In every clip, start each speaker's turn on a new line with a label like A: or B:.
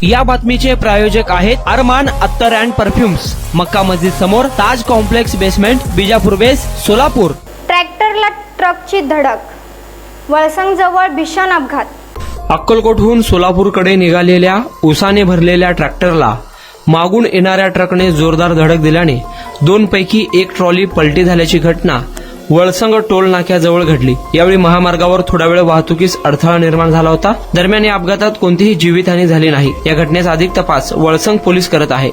A: या बातमीचे प्रायोजक आहेत अरमान अत्तर अँड परफ्युम्स, मक्का मस्जिद समोर, ताज कॉम्प्लेक्स बेसमेंट, बिजापूर वेस, सोलापूर।
B: ट्रॅक्टरला ट्रकची धडक, वळसंग जवळ भीषण अपघात।
A: अक्कलकोटहून सोलापूरकडे निघालेल्या उसाने भरलेल्या ट्रॅक्टरला मागून येणाऱ्या ट्रकने जोरदार धडक दिल्याने 2 पैकी 1 ट्रॉली पलटी झाल्याची घटना वळसंग टोल नाक्याजवळ घडली। यावेळी महामार्गावर थोडा वेळ वाहतुकीस अडथळा निर्माण झाला होता। दरम्यान या अपघातात कोणतीही जीवितहानी झाली नाही। या घटनेचा अधिक तपास वळसंग पोलीस करत आहे।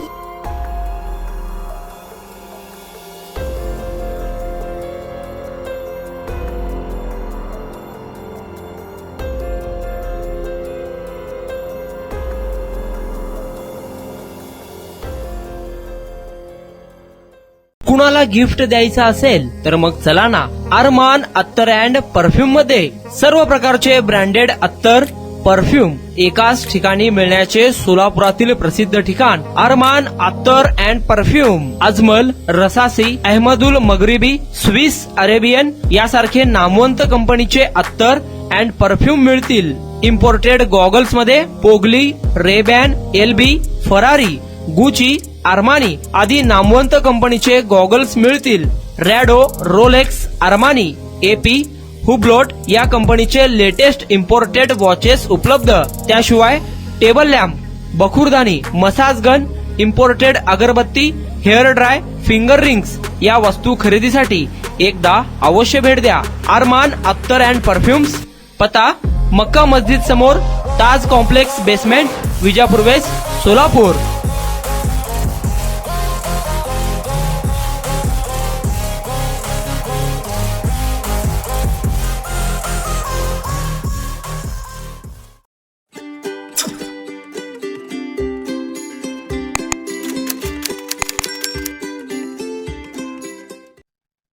A: कुणाला गिफ्ट द्यायचं असेल तर मग चला ना अरमान अत्तर अँड परफ्यूम मध्ये। सर्व प्रकारचे ब्रँडेड अत्तर परफ्यूम एकाच ठिकाणी मिळण्याचे सोलापुरातील प्रसिद्ध ठिकाण अरमान अत्तर and perfume. Ajmal, Rasasi, Ahmed Al Maghribi, Swiss Arabian यासारखे नामवंत कंपनीचे अत्तर अँड परफ्यूम मिळतील। इम्पोर्टेड गॉगल्स मध्ये पोगली, Ray Ban, LB, Ferrari, Gucci, Armani आदी नामवंत कंपनीचे गॉगल्स मिळतील। रॅडो, रोलेक्स, आर्मानी, एपी, हुब्लोट या कंपनीचे लेटेस्ट इम्पोर्टेड वॉचेस उपलब्ध। त्याशिवाय टेबल लॅम्प, बखुरदानी, मसाज गन, इम्पोर्टेड अगरबत्ती, हेअर ड्राय, फिंगर रिंग्स या वस्तू खरेदीसाठी एकदा अवश्य भेट द्या अरमान अत्तर अँड परफ्यूम्स। पता मक्का मस्जिद समोर, Taj complex basement, Vijapur west, Solapur.